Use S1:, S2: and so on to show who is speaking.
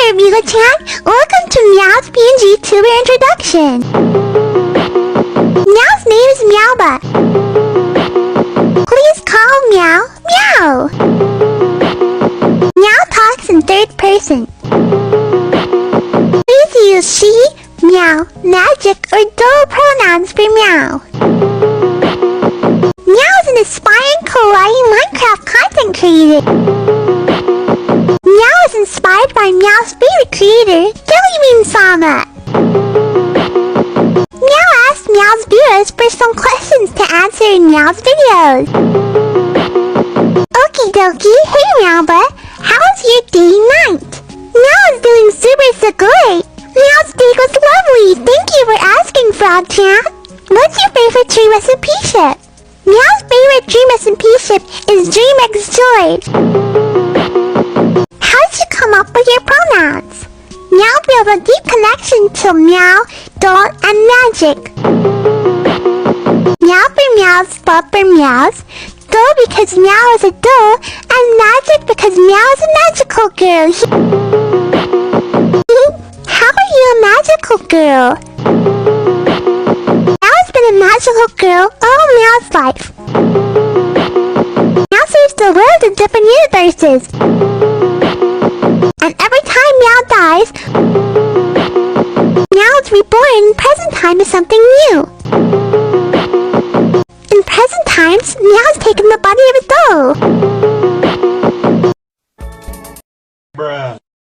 S1: there, Beagle-chan. Welcome to Meow's PNG Tuber Introduction. Meow's name is Meowbahh. Please call Meow, Meow. Meow talks in third person. Please use she, meow, magic, or dual pronouns for Meow. Meow is an aspiring kawaii Minecraft content creator. Meow is inspired by Meow's favorite creator, Jellybean-sama. Meow asked Meow's viewers for some questions to answer in Meow's videos. Okie dokie, hey Meowbahh, how's your day night? Meow is doing super great. Meow's day was lovely, thank you for asking, Frog-chan. What's your favorite dream recipe ship? Meow's favorite dream recipe ship is Dream X Joy. How did you come up with your pronouns? Meow built a deep connection to meow, doll, and magic. Meow for meows, spot for meows, doll because Meow is a doll, and magic because Meow is a magical girl. How are you a magical girl? Meow has been a magical girl all Meow's life. Meow saves the world in different universes. And every time Meow dies, Meow is reborn in present time as something new. In present times, Meow has taken the body of a doll.
S2: Bruh.